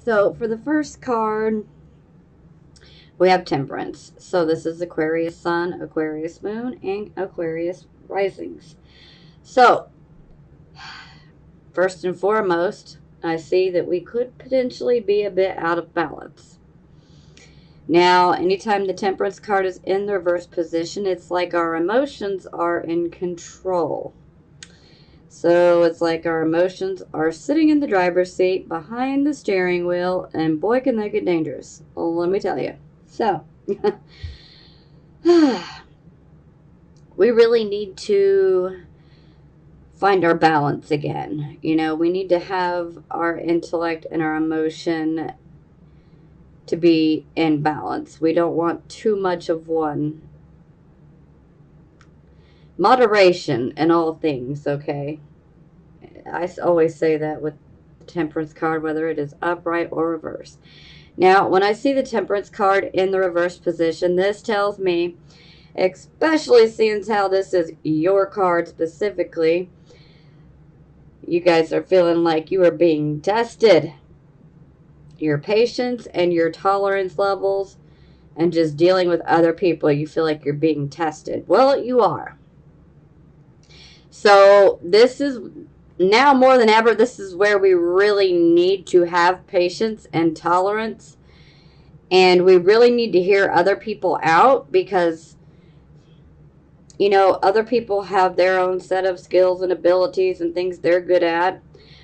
So for the first card, we have Temperance. So this is Aquarius Sun, Aquarius Moon, and Aquarius Risings. So, first and foremost, I see that we could potentially be a bit out of balance. Now, anytime the Temperance card is in the reverse position, it's like our emotions are in control. So it's like our emotions are sitting in the driver's seat behind the steering wheel, and boy, can they get dangerous. Well, let me tell you. So, we really need to find our balance again. You know, we need to have our intellect and our emotion to be in balance. We don't want too much of one. Moderation in all things, okay? I always say that with the Temperance card, whether it is upright or reverse. Now, when I see the Temperance card in the reverse position, this tells me, especially since how this is your card specifically, you guys are feeling like you are being tested. Your patience and your tolerance levels and just dealing with other people, you feel like you're being tested. Well, you are. So this is now more than ever, this is where we really need to have patience and tolerance. And we really need to hear other people out because, you know, other people have their own set of skills and abilities and things they're good at.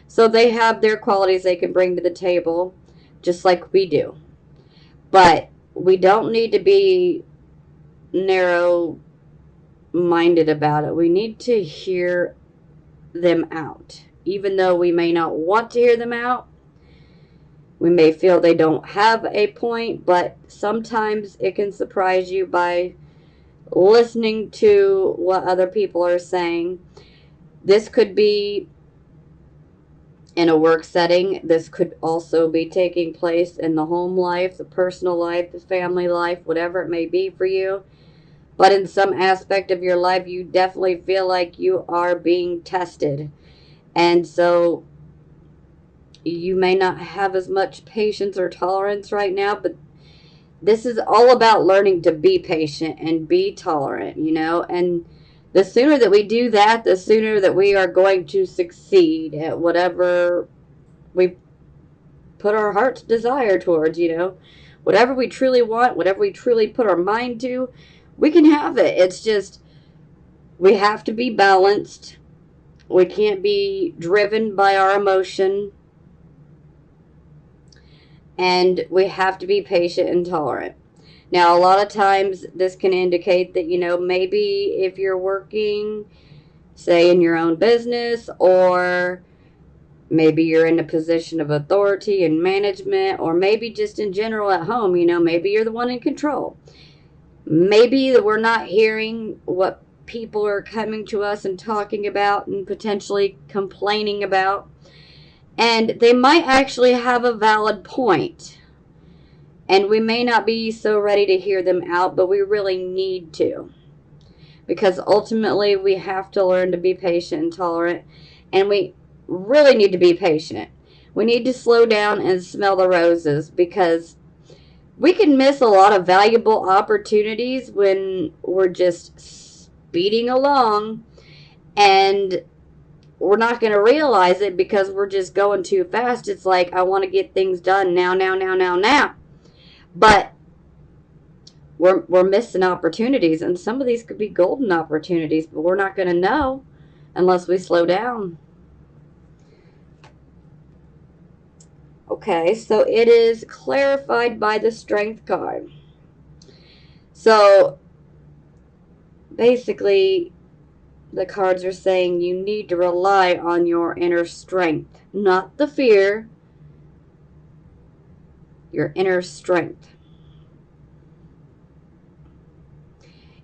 So they have their qualities they can bring to the table, just like we do. But we don't need to be narrow minded about it. We need to hear them out. Even though we may not want to hear them out, we may feel they don't have a point, but sometimes it can surprise you by listening to what other people are saying. This could be in a work setting. This could also be taking place in the home life, the personal life, the family life, whatever it may be for you. But in some aspect of your life, you definitely feel like you are being tested. And so you may not have as much patience or tolerance right now, but this is all about learning to be patient and be tolerant, you know, and the sooner that we do that, the sooner that we are going to succeed at whatever we put our heart's desire towards, you know, whatever we truly want, whatever we truly put our mind to, we can have it. It's just, we have to be balanced. We can't be driven by our emotion. And we have to be patient and tolerant. Now, a lot of times this can indicate that, you know, maybe if you're working, say, in your own business, or maybe you're in a position of authority and management, or maybe just in general at home, you know, maybe you're the one in control. Maybe that we're not hearing what people are coming to us and talking about and potentially complaining about. And they might actually have a valid point. And we may not be so ready to hear them out, but we really need to. Because ultimately, we have to learn to be patient and tolerant. And we really need to be patient. We need to slow down and smell the roses because we can miss a lot of valuable opportunities when we're just speeding along and we're not going to realize it because we're just going too fast. It's like, I want to get things done now, now, now, now, now. But we're missing opportunities, and some of these could be golden opportunities, but we're not going to know unless we slow down. Okay, so it is clarified by the Strength card. So basically, the cards are saying you need to rely on your inner strength, not the fear, your inner strength.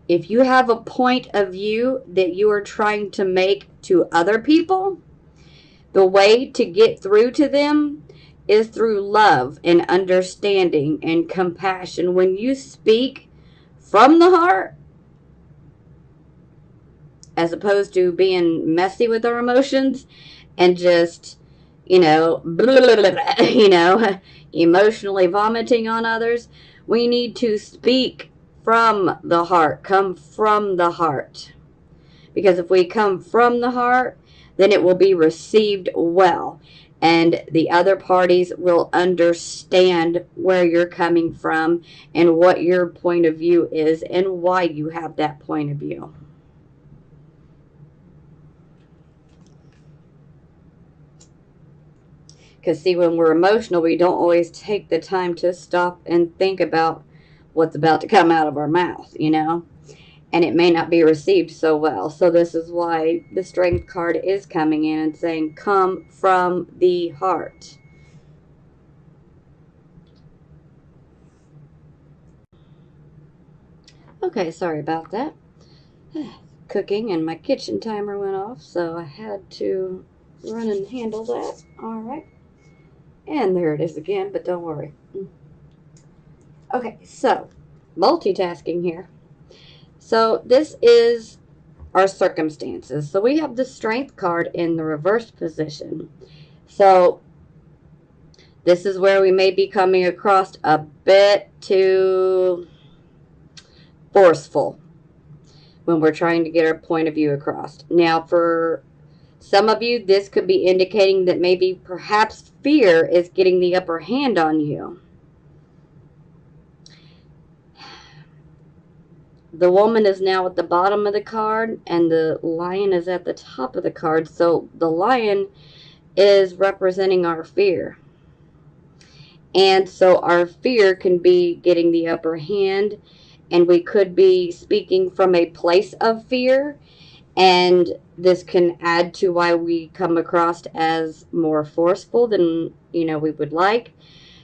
If you have a point of view that you are trying to make to other people, the way to get through to them is through love and understanding and compassion. When you speak from the heart, as opposed to being messy with our emotions and just, you know, blah, blah, blah, you know, emotionally vomiting on others. We need to speak from the heart, come from the heart. Because if we come from the heart, then it will be received well. And the other parties will understand where you're coming from and what your point of view is and why you have that point of view. Because, see, when we're emotional, we don't always take the time to stop and think about what's about to come out of our mouth, you know? And it may not be received so well. So this is why the Strength card is coming in and saying, come from the heart. Okay, sorry about that. Cooking and my kitchen timer went off, so I had to run and handle that. All right. And there it is again, but don't worry. Okay, so multitasking here. So this is our circumstances. So we have the Strength card in the reverse position. So this is where we may be coming across a bit too forceful when we're trying to get our point of view across. Now, for some of you, this could be indicating that maybe perhaps fear is getting the upper hand on you. The woman is now at the bottom of the card, and the lion is at the top of the card. So the lion is representing our fear. And so our fear can be getting the upper hand, and we could be speaking from a place of fear. And this can add to why we come across as more forceful than, we would like.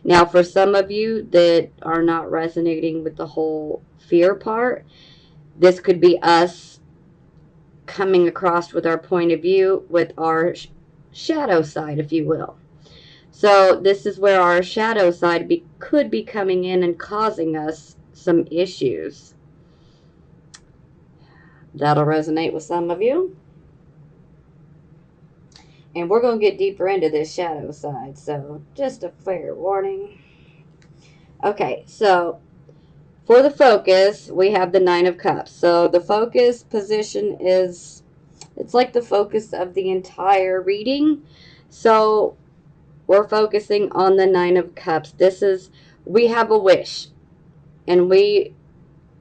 Now, for some of you that are not resonating with the whole fear part, this could be us coming across with our point of view with our shadow side, if you will. So this is where our shadow side could be coming in and causing us some issues. That'll resonate with some of you. And we're going to get deeper into this shadow side, so just a fair warning. Okay, so for the focus, we have the Nine of Cups. So the focus position it's like the focus of the entire reading. So we're focusing on the Nine of Cups. We have a wish, and we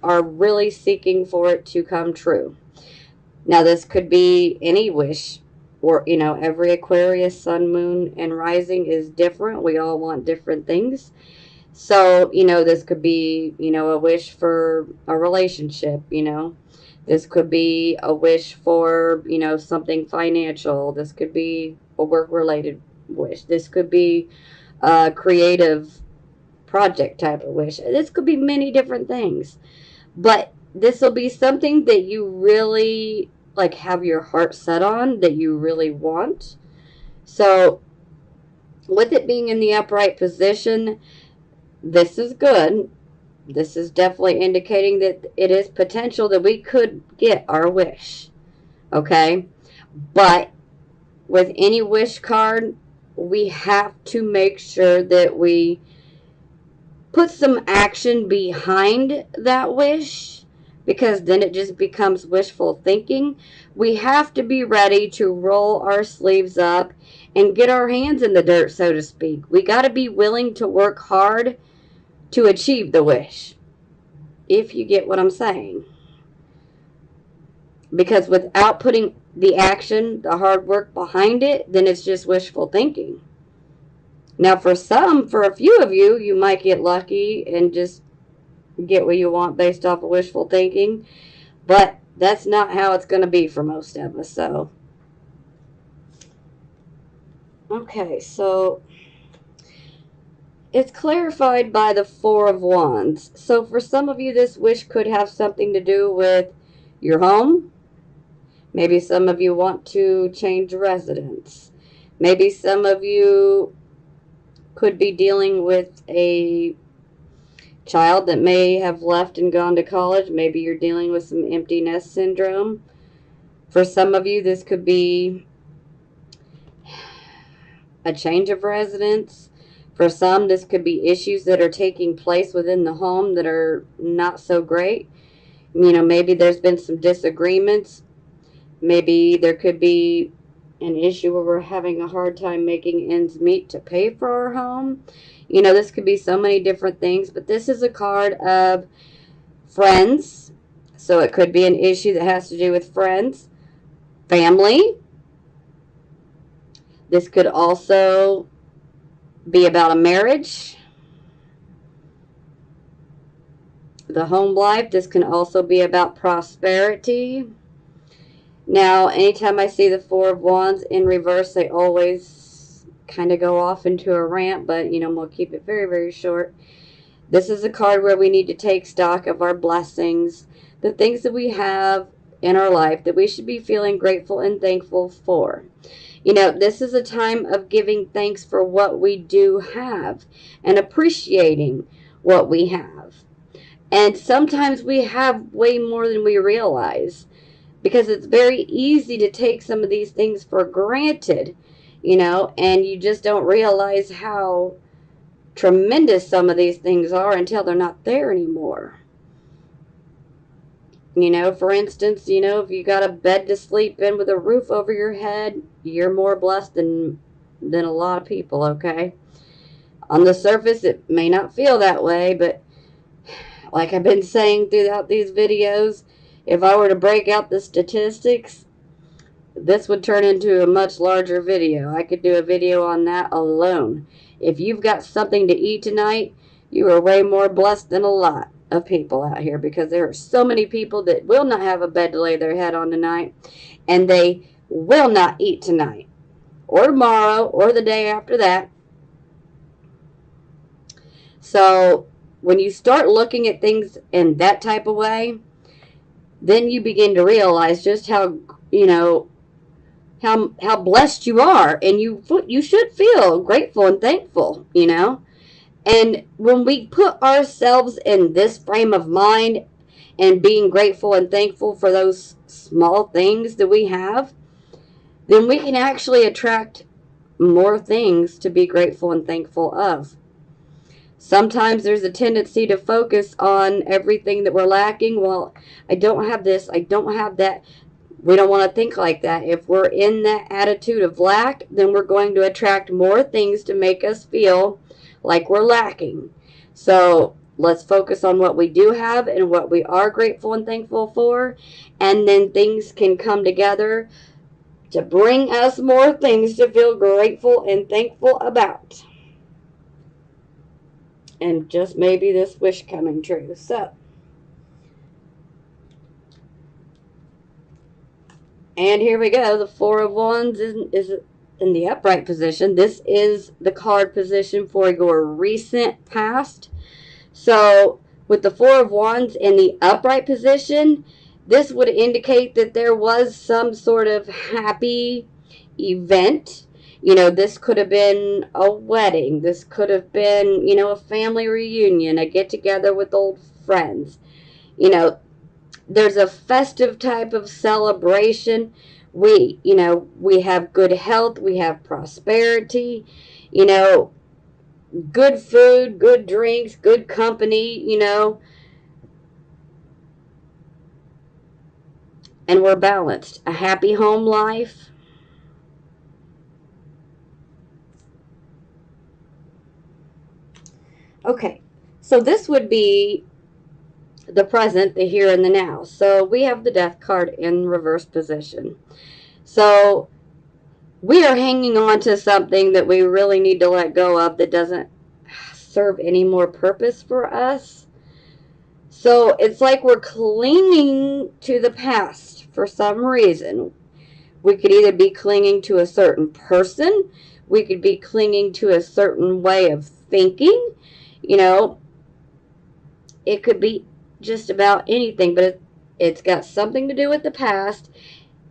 are really seeking for it to come true. Now, this could be any wish, or, every Aquarius, sun, moon, and rising is different. We all want different things. So, this could be, a wish for a relationship, This could be a wish for, something financial. This could be a work-related wish. This could be a creative project type of wish. This could be many different things. But this will be something that you really have your heart set on, that you really want. So with it being in the upright position, this is good. This is definitely indicating that it is potential that we could get our wish. Okay? But with any wish card, we have to make sure that we put some action behind that wish, because then it just becomes wishful thinking. We have to be ready to roll our sleeves up and get our hands in the dirt, so to speak. We got to be willing to work hard to achieve the wish, if you get what I'm saying. Because without putting the action, the hard work behind it, then it's just wishful thinking. Now, for a few of you, you might get lucky and just get what you want based off of wishful thinking. But that's not how it's going to be for most of us. So, okay, so it's clarified by the Four of Wands. So for some of you, this wish could have something to do with your home. Maybe some of you want to change residence. Maybe some of you could be dealing with a child that may have left and gone to college. Maybe you're dealing with some empty nest syndrome. For some of you, this could be a change of residence. For some, this could be issues that are taking place within the home that are not so great. You know, maybe there's been some disagreements. Maybe there could be an issue where we're having a hard time making ends meet to pay for our home. You know, this could be so many different things, but this is a card of friends. So it could be an issue that has to do with friends, family. This could also be about a marriage, the home life. This can also be about prosperity. Now, anytime I see the Four of Wands in reverse, they always kind of go off into a rant, but, you know, we'll keep it very, very short. This is a card where we need to take stock of our blessings, the things that we have in our life that we should be feeling grateful and thankful for. You know, this is a time of giving thanks for what we do have and appreciating what we have. And sometimes we have way more than we realize, because it's very easy to take some of these things for granted, you know, and you just don't realize how tremendous some of these things are until they're not there anymore. You know, for instance, you know, if you got a bed to sleep in with a roof over your head, you're more blessed than a lot of people, okay? On the surface, it may not feel that way, but like I've been saying throughout these videos, if I were to break out the statistics, this would turn into a much larger video. I could do a video on that alone. If you've got something to eat tonight, you are way more blessed than a lot of people out here, because there are so many people that will not have a bed to lay their head on tonight, and they will not eat tonight or tomorrow or the day after that. So when you start looking at things in that type of way, then you begin to realize just how, you know, how blessed you are, and you should feel grateful and thankful, you know. And when we put ourselves in this frame of mind and being grateful and thankful for those small things that we have, then we can actually attract more things to be grateful and thankful of. Sometimes there's a tendency to focus on everything that we're lacking. Well, I don't have this, I don't have that. We don't want to think like that. If we're in that attitude of lack, then we're going to attract more things to make us feel like we're lacking. So let's focus on what we do have and what we are grateful and thankful for, and then things can come together to bring us more things to feel grateful and thankful about. And just maybe this wish coming true. So, and here we go. The Four of Wands is in the upright position. This is the card position for your recent past. So with the Four of Wands in the upright position, this would indicate that there was some sort of happy event. You know, this could have been a wedding. This could have been, you know, a family reunion, a get-together with old friends. You know, there's a festive type of celebration. We have good health, we have prosperity, you know, good food, good drinks, good company, you know, and we're balanced. A happy home life. Okay, so this would be the present, the here and the now. So we have the Death card in reverse position. So we are hanging on to something that we really need to let go of that doesn't serve any more purpose for us. So it's like we're clinging to the past for some reason. We could either be clinging to a certain person. We could be clinging to a certain way of thinking. You know, it could be just about anything, but it's got something to do with the past,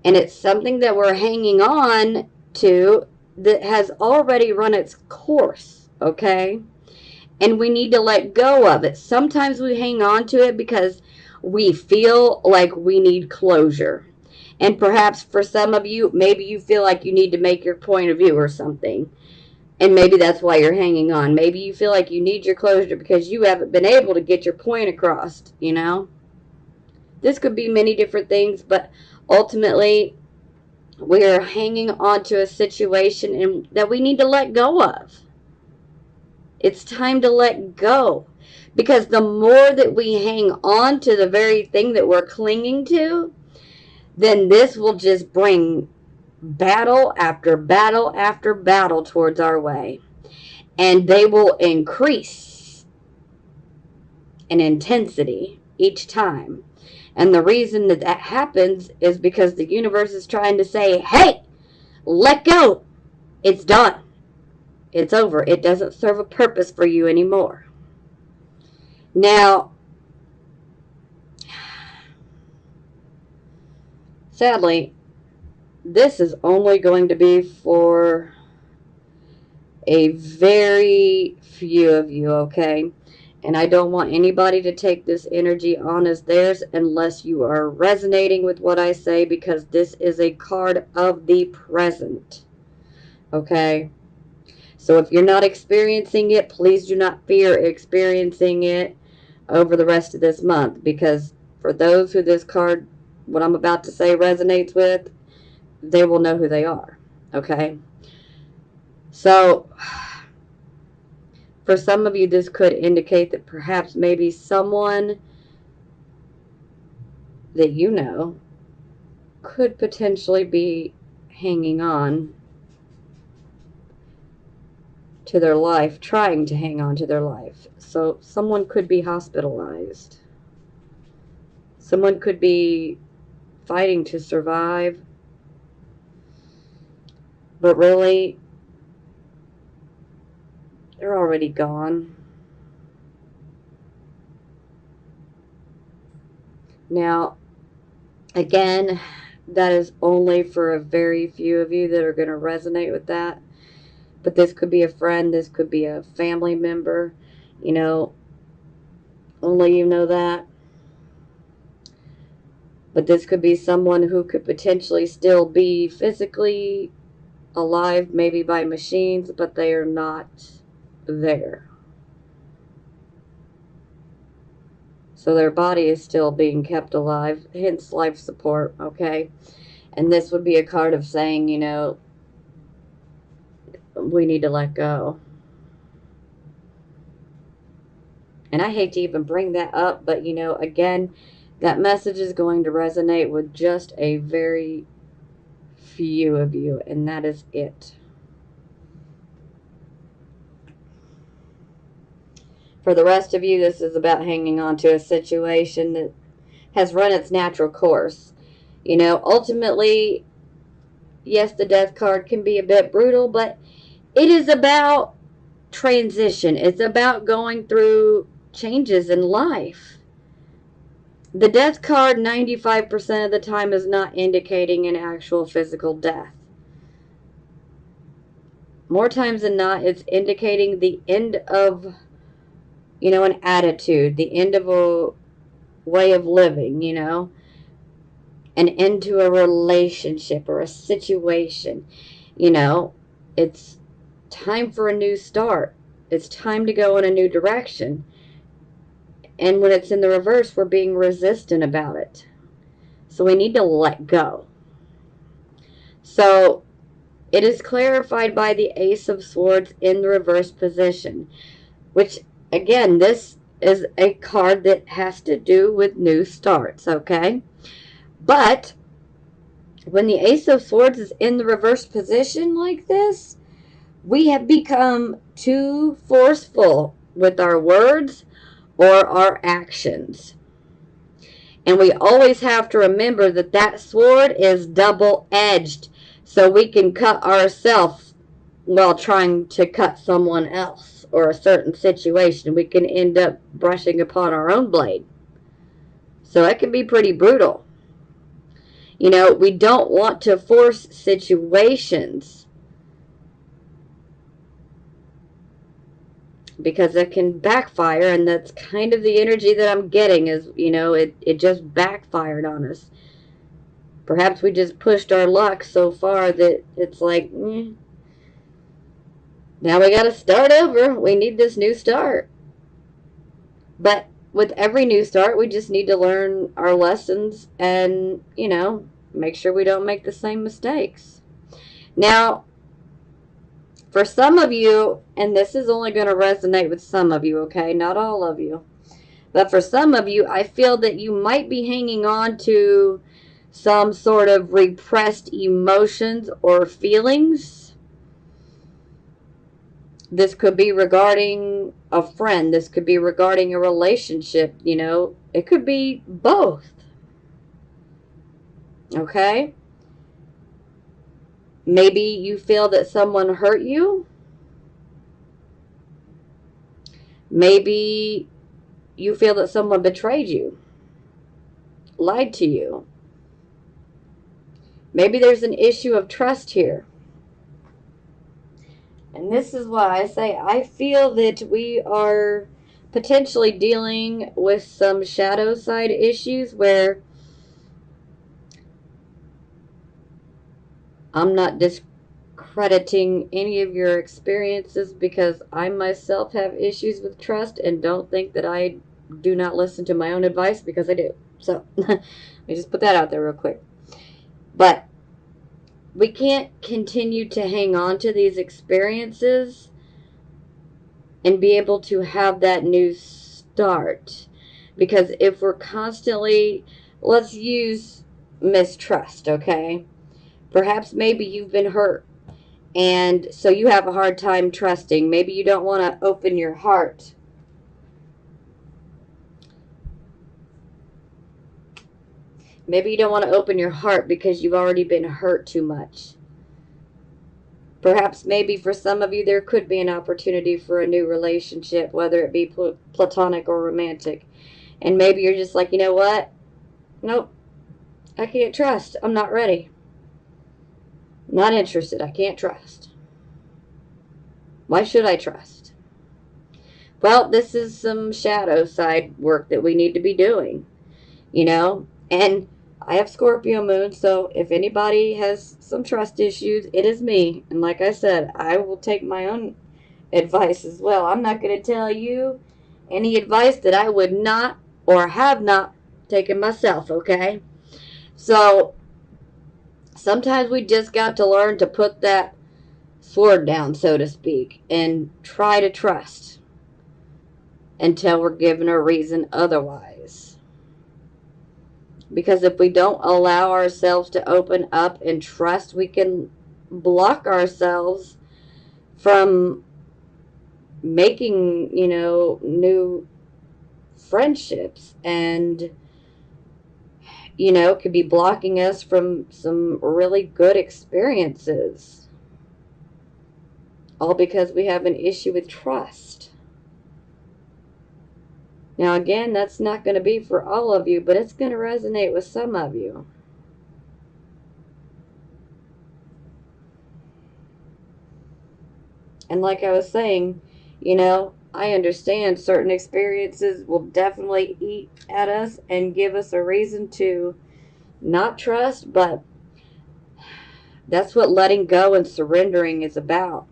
and it's something that we're hanging on to that has already run its course, okay? And we need to let go of it. Sometimes we hang on to it because we feel like we need closure. And perhaps for some of you, maybe you feel like you need to make your point of view or something. And maybe that's why you're hanging on. Maybe you feel like you need your closure because you haven't been able to get your point across, you know? This could be many different things, but ultimately, we're hanging on to a situation that we need to let go of. It's time to let go. Because the more that we hang on to the very thing that we're clinging to, then this will just bring battle after battle after battle towards our way. And they will increase in intensity each time. And the reason that that happens is because the universe is trying to say, hey, let go. It's done. It's over. It doesn't serve a purpose for you anymore. Now, sadly, this is only going to be for a very few of you, okay? And I don't want anybody to take this energy on as theirs unless you are resonating with what I say, because this is a card of the present, okay? So if you're not experiencing it, please do not fear experiencing it over the rest of this month, because for those who this card, what I'm about to say, resonates with, they will know who they are, okay? So for some of you, this could indicate that perhaps maybe someone that you know could potentially be hanging on to their life, trying to hang on to their life. So someone could be hospitalized. Someone could be fighting to survive. But really, they're already gone. Now, again, that is only for a very few of you that are going to resonate with that. But this could be a friend, this could be a family member, you know, only you know that. But this could be someone who could potentially still be physically alive, maybe by machines, but they are not there. So their body is still being kept alive, hence life support, okay? And this would be a card of saying, you know, we need to let go. And I hate to even bring that up, but, you know, again, that message is going to resonate with just a very few of you, and that is it. For the rest of you, this is about hanging on to a situation that has run its natural course. You know, ultimately, yes, the death card can be a bit brutal, but it is about transition. It's about going through changes in life. The death card 95% of the time is not indicating an actual physical death. More times than not, it's indicating the end of, you know, an attitude, the end of a way of living, you know, an end to a relationship or a situation. You know, it's time for a new start. It's time to go in a new direction. And when it's in the reverse, we're being resistant about it. So we need to let go. So it is clarified by the Ace of Swords in the reverse position, which, again, this is a card that has to do with new starts, okay? But when the Ace of Swords is in the reverse position like this, we have become too forceful with our words or our actions. And we always have to remember that that sword is double-edged, so we can cut ourselves while trying to cut someone else or a certain situation. We can end up brushing upon our own blade. So it can be pretty brutal. You know, we don't want to force situations because it can backfire, and that's kind of the energy that I'm getting is, you know, it just backfired on us. Perhaps we just pushed our luck so far that it's like, Now we got to start over. We need this new start. But with every new start, we just need to learn our lessons and, make sure we don't make the same mistakes. Now, for some of you, and this is only going to resonate with some of you, okay? Not all of you. But for some of you, I feel that you might be hanging on to some sort of repressed emotions or feelings. This could be regarding a friend. This could be regarding a relationship, It could be both. Okay? Maybe you feel that someone hurt you. Maybe you feel that someone betrayed you, lied to you. Maybe there's an issue of trust here. And this is why I say I feel that we are potentially dealing with some shadow side issues where I'm not discrediting any of your experiences, because I myself have issues with trust and don't think that I do not listen to my own advice, because I do. So let me just put that out there real quick. But we can't continue to hang on to these experiences and be able to have that new start. Because if we're constantly, let's use mistrust, okay? Perhaps maybe you've been hurt, and so you have a hard time trusting. Maybe you don't want to open your heart. Maybe you don't want to open your heart because you've already been hurt too much. Perhaps maybe for some of you there could be an opportunity for a new relationship, whether it be platonic or romantic. And maybe you're just like, you know what? Nope. I can't trust. I'm not ready. Not interested. I can't trust. Why should I trust? Well, this is some shadow side work that we need to be doing, And I have Scorpio moon, so if anybody has some trust issues, it is me. And like I said, I will take my own advice as well. I'm not going to tell you any advice that I would not or have not taken myself, okay? So sometimes we just got to learn to put that sword down, so to speak, and try to trust until we're given a reason otherwise. Because if we don't allow ourselves to open up and trust, we can block ourselves from making, new friendships, and, could be blocking us from some really good experiences. All because we have an issue with trust. Now, again, that's not going to be for all of you, but it's going to resonate with some of you. And like I was saying, I understand certain experiences will definitely eat at us and give us a reason to not trust, but that's what letting go and surrendering is about.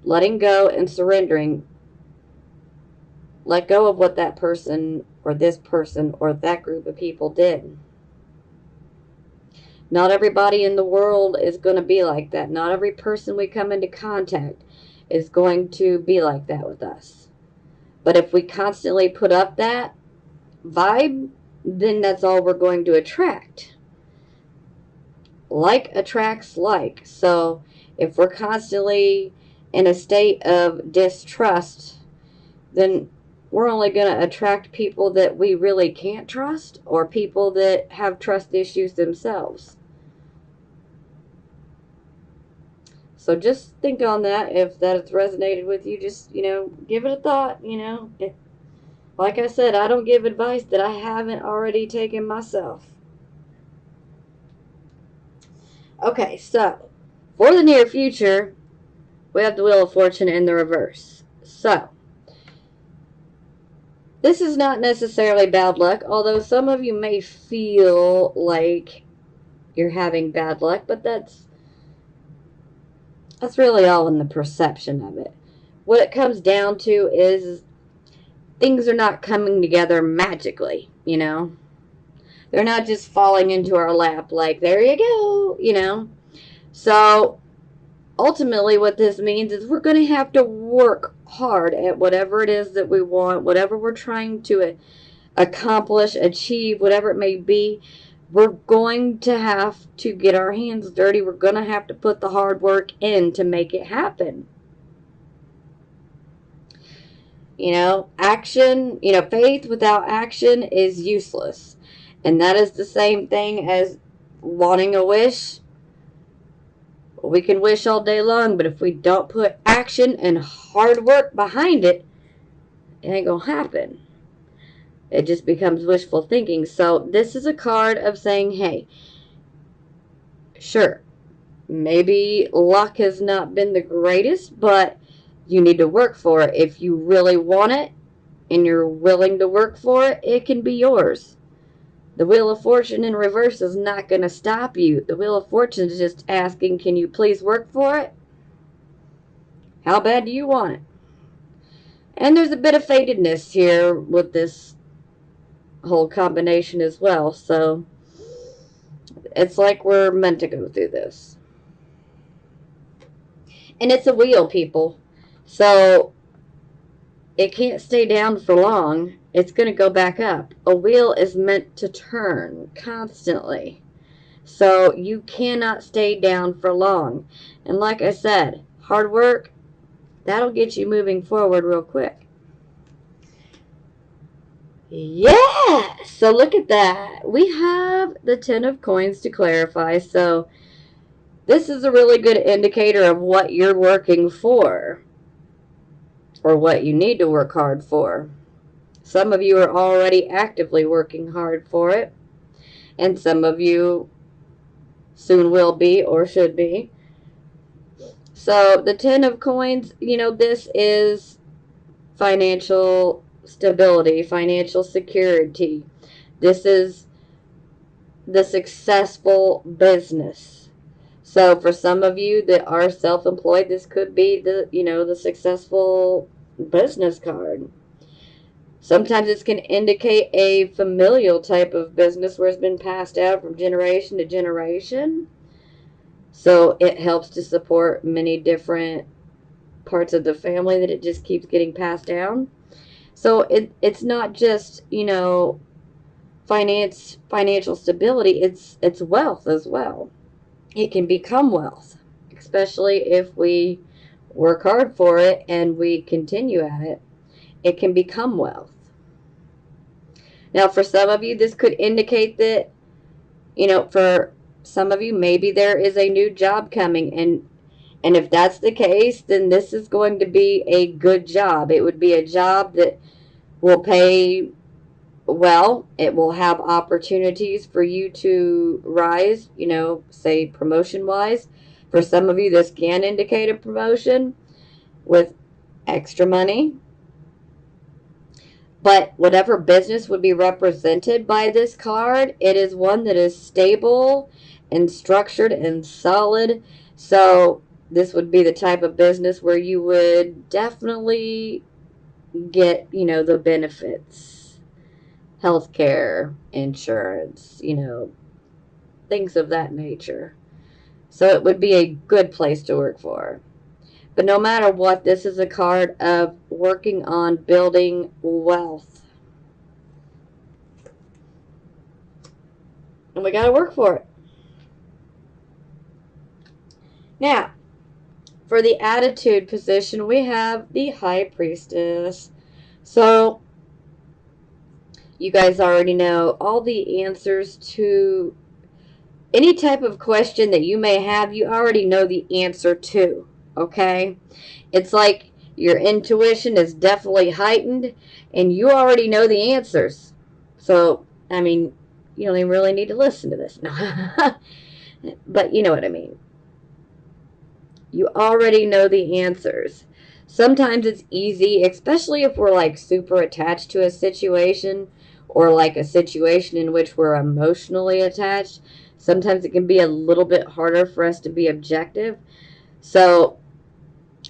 Letting go and surrendering. Let go of what that person or this person or that group of people did. Not everybody in the world is going to be like that. Not every person we come into contact is going to be like that with us. But if we constantly put up that vibe, then that's all we're going to attract. Like attracts like. So if we're constantly in a state of distrust, then we're only going to attract people that we really can't trust, or people that have trust issues themselves. So just think on that. If that has resonated with you, just, give it a thought, Like I said, I don't give advice that I haven't already taken myself. Okay, so for the near future, we have the Wheel of Fortune in the reverse. So this is not necessarily bad luck, although some of you may feel like you're having bad luck, but that's That's really all in the perception of it. What it comes down to is things are not coming together magically, you know? They're not just falling into our lap like, there you go, you know? So ultimately what this means is we're going to have to work hard at whatever it is that we want, whatever we're trying to accomplish, achieve, whatever it may be. We're going to have to get our hands dirty. We're going to have to put the hard work in to make it happen. You know, action, you know, faith without action is useless. And that is the same thing as wanting a wish. We can wish all day long, but if we don't put action and hard work behind it, it ain't gonna happen. It just becomes wishful thinking. So this is a card of saying, hey, sure, maybe luck has not been the greatest, but you need to work for it. If you really want it and you're willing to work for it, it can be yours. The Wheel of Fortune in reverse is not going to stop you. The Wheel of Fortune is just asking, can you please work for it? How bad do you want it? And there's a bit of fatedness here with this whole combination as well. So it's like we're meant to go through this. And it's a wheel, people. So it can't stay down for long. It's going to go back up. A wheel is meant to turn constantly. So you cannot stay down for long. And like I said, hard work, that'll get you moving forward real quick. Yeah! So look at that. We have the 10 of coins to clarify. So this is a really good indicator of what you're working for, or what you need to work hard for. Some of you are already actively working hard for it, and some of you soon will be or should be. So the 10 of coins, you know, this is financial stability, financial security. This is the successful business. So for some of you that are self-employed, this could be the, you know, the successful business card. Sometimes it's going to indicate a familial type of business where it's been passed down from generation to generation. So it helps to support many different parts of the family that it just keeps getting passed down. So it's not just, you know, financial stability, it's wealth as well. It can become wealth, especially if we work hard for it and we continue at it. It can become wealth. Now, for some of you, this could indicate that, you know, for some of you, maybe there is a new job coming. And if that's the case, then this is going to be a good job. It would be a job that will pay well. It will have opportunities for you to rise, you know, say promotion-wise. For some of you, this can indicate a promotion with extra money. But whatever business would be represented by this card, it is one that is stable and structured and solid. So this would be the type of business where you would definitely get, you know, the benefits. Healthcare, insurance, you know, things of that nature. So it would be a good place to work for. But no matter what, this is a card of working on building wealth. And we got to work for it. Now, for the attitude position, we have the High Priestess. So, you guys already know all the answers to any type of question that you may have, you already know the answer to. Okay? It's like your intuition is definitely heightened and you already know the answers. So, I mean, you don't even really need to listen to this. But you know what I mean. You already know the answers. Sometimes it's easy, especially if we're like super attached to a situation, or like a situation in which we're emotionally attached. Sometimes it can be a little bit harder for us to be objective. So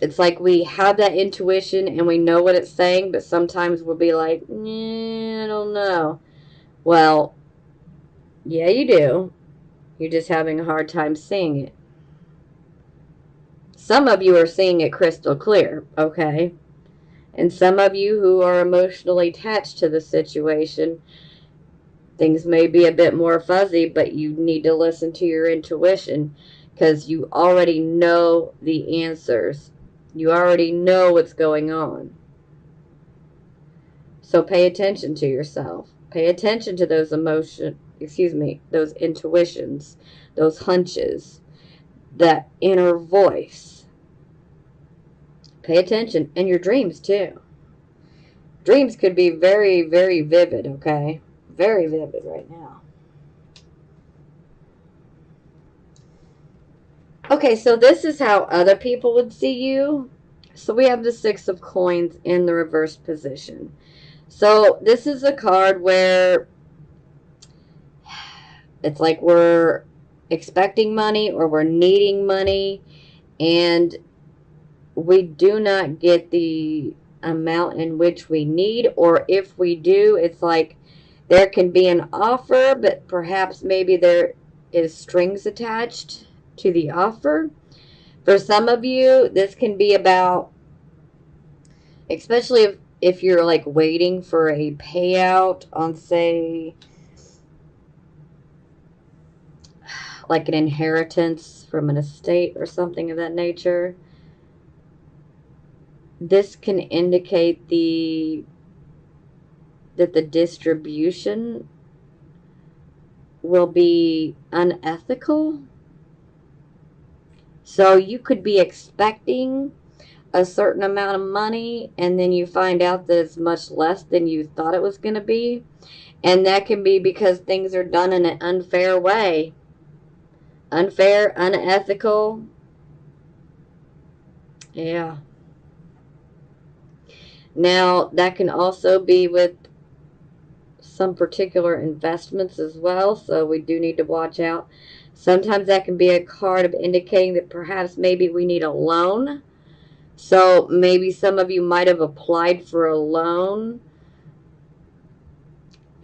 it's like we have that intuition and we know what it's saying, but sometimes we'll be like, I don't know. Well, yeah, you do. You're just having a hard time seeing it. Some of you are seeing it crystal clear, okay? And some of you who are emotionally attached to the situation, things may be a bit more fuzzy, but you need to listen to your intuition because you already know the answers. You already know what's going on. So pay attention to yourself. Pay attention to those those intuitions, those hunches, that inner voice. Pay attention. And your dreams too. Dreams could be very, very vivid, okay? Very vivid right now. Okay, so this is how other people would see you. So we have the Six of Coins in the reverse position. So this is a card where it's like we're expecting money or we're needing money, and we do not get the amount in which we need, or if we do, it's like there can be an offer, but perhaps maybe there is strings attached to the offer. For some of you, this can be about, especially if you're like waiting for a payout on, say, like an inheritance from an estate or something of that nature. This can indicate that the distribution will be unethical. So you could be expecting a certain amount of money, and then you find out that it's much less than you thought it was going to be. And that can be because things are done in an unfair way. Unfair, unethical. Yeah. Now, that can also be with some particular investments as well, so we do need to watch out. Sometimes that can be a card of indicating that perhaps maybe we need a loan. So maybe some of you might have applied for a loan,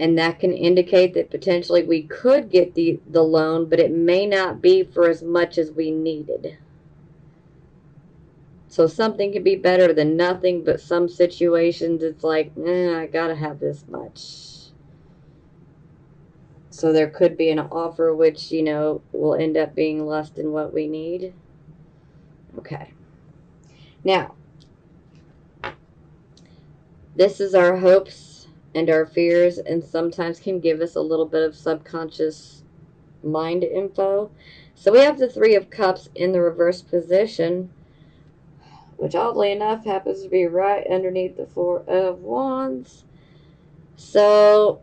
and that can indicate that potentially we could get the loan, but it may not be for as much as we needed. So something could be better than nothing, but some situations it's like, I gotta have this much. So there could be an offer which, will end up being less than what we need. Okay. Now, this is our hopes and our fears, and sometimes can give us a little bit of subconscious mind info. So we have the Three of Cups in the reverse position, which oddly enough happens to be right underneath the Four of Wands. So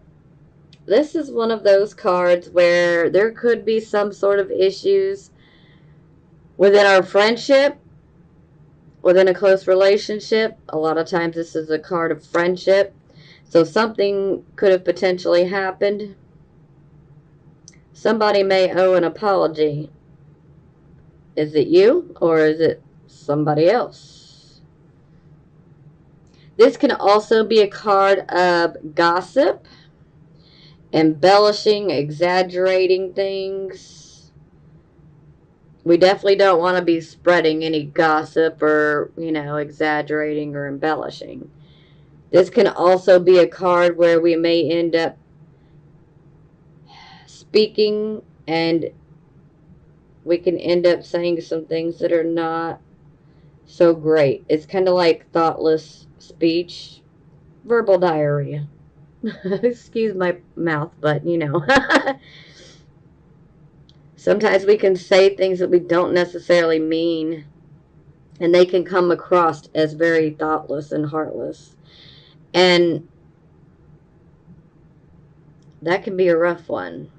this is one of those cards where there could be some sort of issues within our friendship, within a close relationship. A lot of times this is a card of friendship. So something could have potentially happened. Somebody may owe an apology. Is it you or is it somebody else? This can also be a card of gossip, embellishing, exaggerating things. We definitely don't want to be spreading any gossip or, exaggerating or embellishing. This can also be a card where we may end up speaking and we can end up saying some things that are not so great. It's kind of like thoughtless speech, verbal diarrhea. Excuse my mouth, but sometimes we can say things that we don't necessarily mean, and they can come across as very thoughtless and heartless. And that can be a rough one.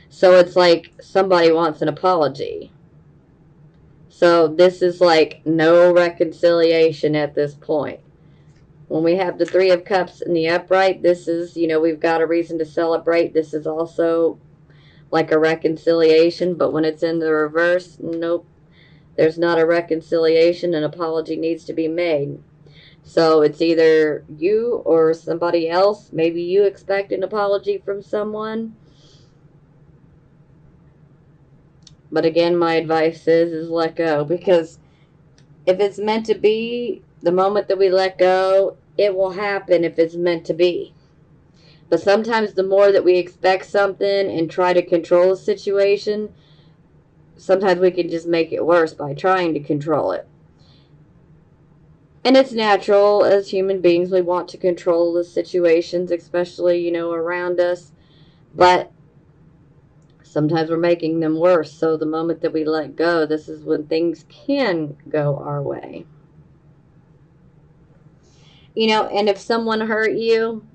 So it's like somebody wants an apology. So this is like no reconciliation at this point. When we have the Three of Cups in the upright, this is, we've got a reason to celebrate. This is also like a reconciliation, but when it's in the reverse, nope. there's not a reconciliation, an apology needs to be made. So it's either you or somebody else. Maybe you expect an apology from someone. But again, my advice is let go, because if it's meant to be, the moment that we let go, it will happen if it's meant to be. But sometimes the more that we expect something and try to control a situation, sometimes we can just make it worse by trying to control it. And it's natural as human beings, we want to control the situations, especially, around us. But sometimes we're making them worse. So the moment that we let go, this is when things can go our way. And if someone hurt you,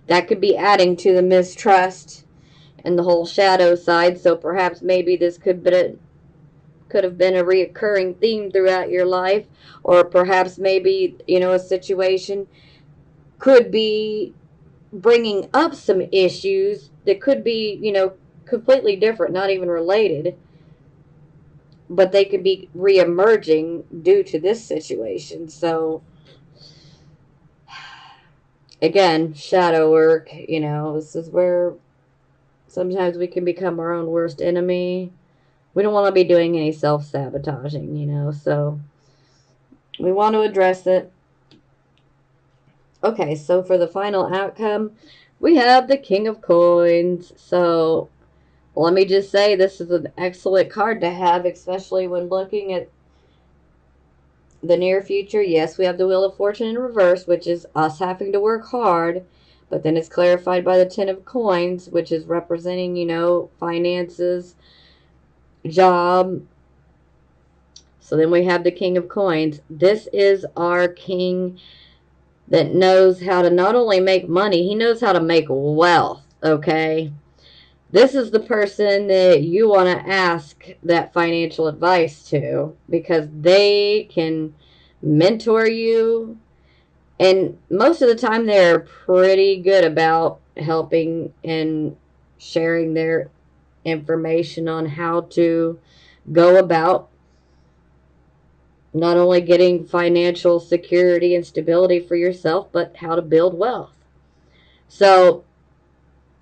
that could be adding to the mistrust and the whole shadow side. So perhaps maybe this could have been a reoccurring theme throughout your life. Or perhaps maybe, a situation could be bringing up some issues that could be, completely different, not even related. But they could be re-emerging due to this situation. So, again, shadow work, this is where sometimes we can become our own worst enemy. We don't want to be doing any self-sabotaging, so we want to address it. Okay, so for the final outcome, we have the King of Coins. So let me just say, this is an excellent card to have, especially when looking at the near future. Yes, we have the Wheel of Fortune in reverse, which is us having to work hard. But then it's clarified by the Ten of Coins, which is representing, finances, job. So then we have the King of Coins. This is our king that knows how to not only make money, he knows how to make wealth, okay? This is the person that you want to ask that financial advice to, because they can mentor you. And most of the time they're pretty good about helping and sharing their information on how to go about not only getting financial security and stability for yourself, but how to build wealth. So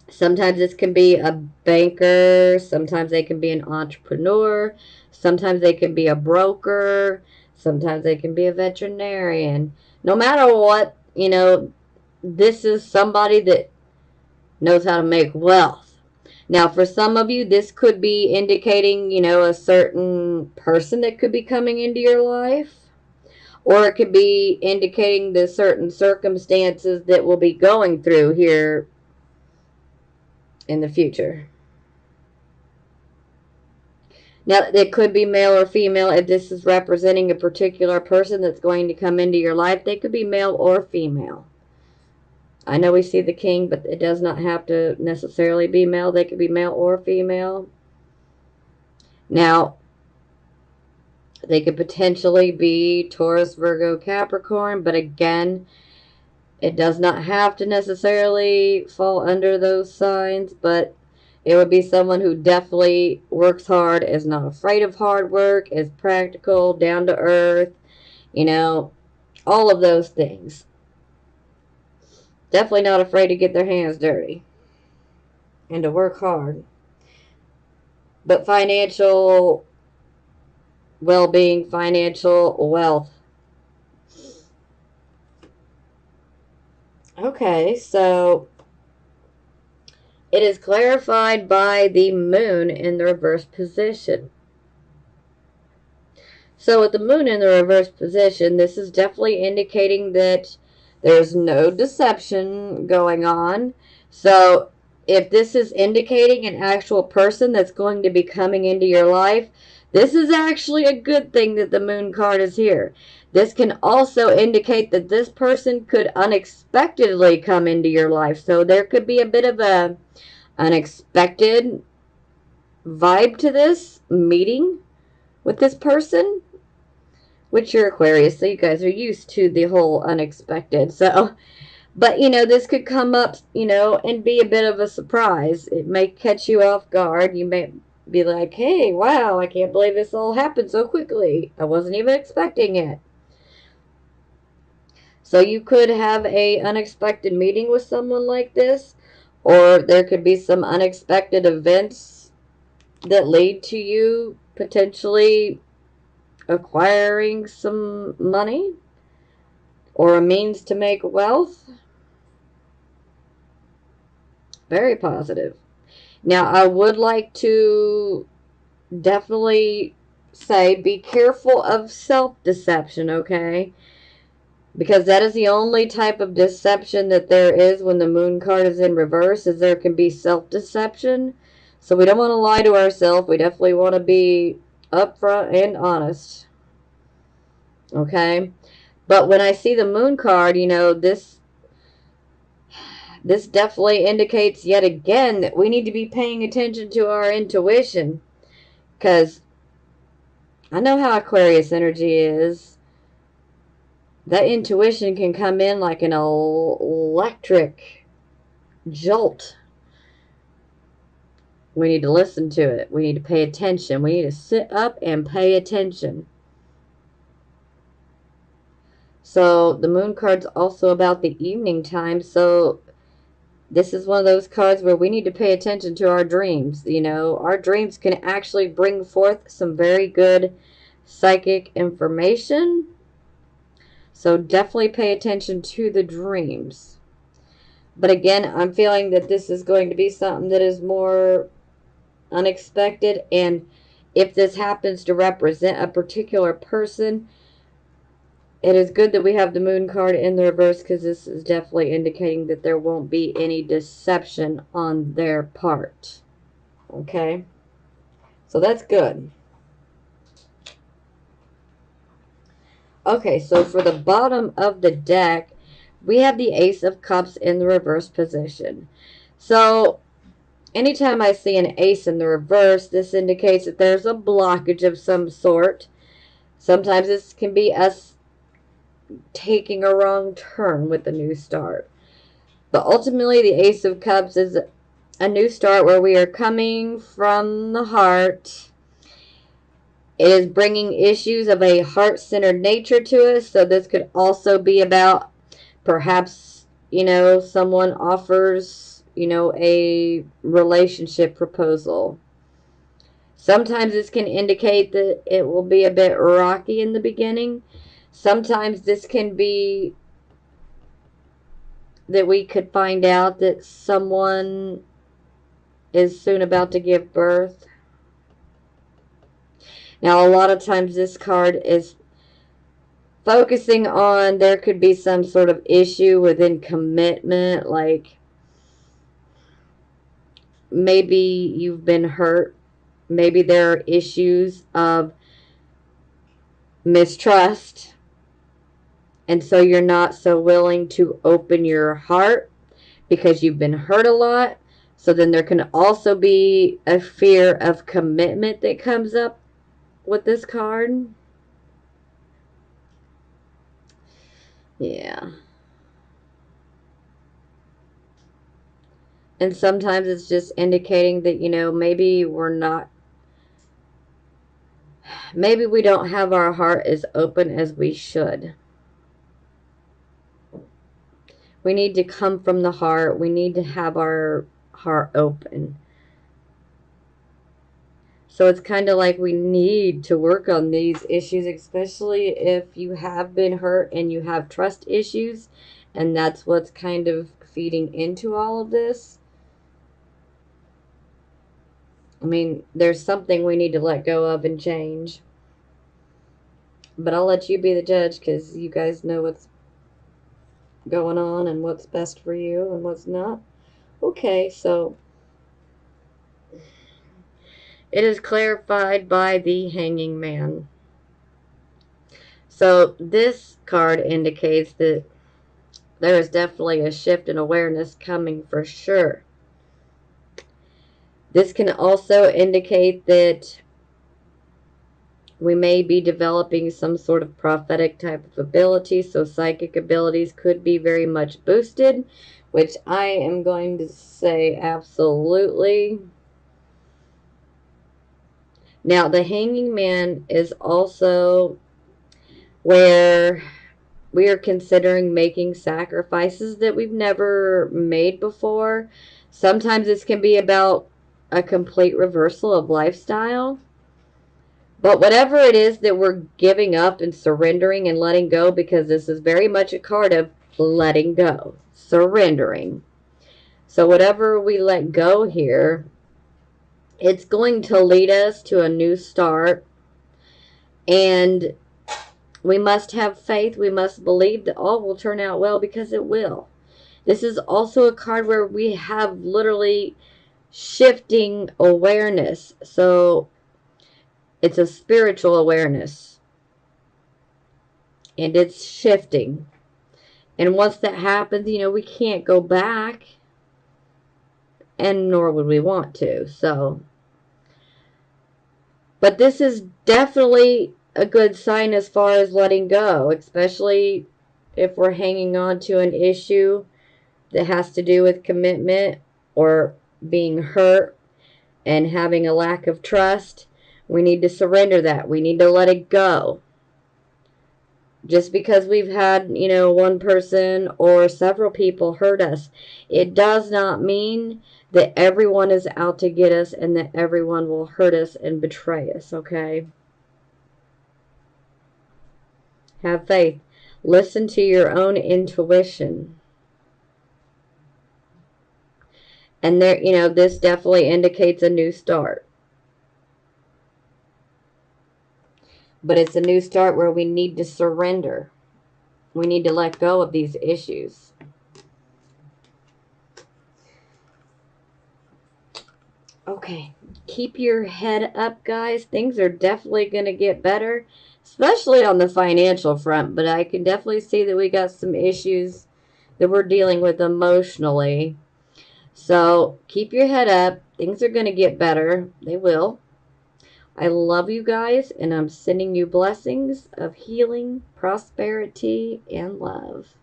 sometimes this can be a banker, sometimes they can be an entrepreneur, sometimes they can be a broker, sometimes they can be a veterinarian. No matter what, this is somebody that knows how to make wealth. Now, for some of you, this could be indicating, a certain person that could be coming into your life. Or it could be indicating the certain circumstances that we'll be going through here in the future. Now, it could be male or female. If this is representing a particular person that's going to come into your life, they could be male or female. I know we see the king, but it does not have to necessarily be male. They could be male or female. Now, they could potentially be Taurus, Virgo, Capricorn, but again, it does not have to necessarily fall under those signs, but it would be someone who definitely works hard, is not afraid of hard work, is practical, down to earth, all of those things. Definitely not afraid to get their hands dirty and to work hard. But financial well-being, financial wealth. Okay, so it is clarified by the moon in the reverse position. So with the moon in the reverse position, this is definitely indicating that there's no deception going on. So if this is indicating an actual person that's going to be coming into your life, this is actually a good thing that the moon card is here. This can also indicate that this person could unexpectedly come into your life. So there could be a bit of a unexpected vibe to this meeting with this person. Which you're Aquarius, so you guys are used to the whole unexpected. So, but this could come up, and be a bit of a surprise. It may catch you off guard. You be like, hey, wow, I can't believe this all happened so quickly. I wasn't even expecting it. So you could have a unexpected meeting with someone like this, or there could be some unexpected events that lead to you potentially acquiring some money or a means to make wealth. Very positive. Now, I would like to definitely say be careful of self-deception, okay? Because that is the only type of deception that there is when the moon card is in reverse, is there can be self-deception. So we don't want to lie to ourselves. We definitely want to be upfront and honest. Okay? But when I see the moon card, you know, this definitely indicates yet again that we need to be paying attention to our intuition. Because I know how Aquarius energy is. That intuition can come in like an electric jolt. We need to listen to it. We need to pay attention. We need to sit up and pay attention. So the moon card's also about the evening time. So this is one of those cards where we need to pay attention to our dreams. You know, our dreams can actually bring forth some very good psychic information. So definitely pay attention to the dreams. But again, I'm feeling that this is going to be something that is more unexpected. And if this happens to represent a particular person, it is good that we have the moon card in the reverse, because this is definitely indicating that there won't be any deception on their part. Okay? So that's good. Okay, so for the bottom of the deck, we have the Ace of Cups in the reverse position. So anytime I see an ace in the reverse, this indicates that there's a blockage of some sort. Sometimes this can be us taking a wrong turn with a new start. But ultimately, the Ace of Cups is a new start where we are coming from the heart. It is bringing issues of a heart-centered nature to us. So this could also be about perhaps, you know, someone offers, you know, a relationship proposal. Sometimes this can indicate that it will be a bit rocky in the beginning. Sometimes this can be that we could find out that someone is soon about to give birth. Now, a lot of times this card is focusing on there could be some sort of issue within commitment, like maybe you've been hurt. Maybe there are issues of mistrust, and so you're not so willing to open your heart because you've been hurt a lot. So then there can also be a fear of commitment that comes up with this card. Yeah. And sometimes it's just indicating that, you know, maybe we don't have our heart as open as we should. We need to come from the heart. We need to have our heart open. So it's kind of like we need to work on these issues, especially if you have been hurt and you have trust issues. And that's what's kind of feeding into all of this. I mean, there's something we need to let go of and change. But I'll let you be the judge, because you guys know what's going on and what's best for you and what's not. Okay, so it is clarified by the Hanging Man. So this card indicates that there is definitely a shift in awareness coming for sure. This can also indicate that we may be developing some sort of prophetic type of ability, so psychic abilities could be very much boosted, which I am going to say absolutely. Now, the Hanging Man is also where we are considering making sacrifices that we've never made before. Sometimes this can be about a complete reversal of lifestyle. But whatever it is that we're giving up and surrendering and letting go, because this is very much a card of letting go, surrendering. So whatever we let go here, it's going to lead us to a new start. And we must have faith. We must believe that all will turn out well, because it will. This is also a card where we have literally shifting awareness. So it's a spiritual awareness. And it's shifting. And once that happens, we can't go back. And nor would we want to. So, but this is definitely a good sign as far as letting go, especially if we're hanging on to an issue that has to do with commitment or being hurt and having a lack of trust. We need to surrender that. We need to let it go. Just because we've had, one person or several people hurt us, it does not mean that everyone is out to get us and that everyone will hurt us and betray us, okay? Have faith. Listen to your own intuition. And there, this definitely indicates a new start. But it's a new start where we need to surrender. We need to let go of these issues. Okay, keep your head up, guys. Things are definitely going to get better, especially on the financial front. But I can definitely see that we got some issues that we're dealing with emotionally. So keep your head up. Things are going to get better. They will. I love you guys, and I'm sending you blessings of healing, prosperity, and love.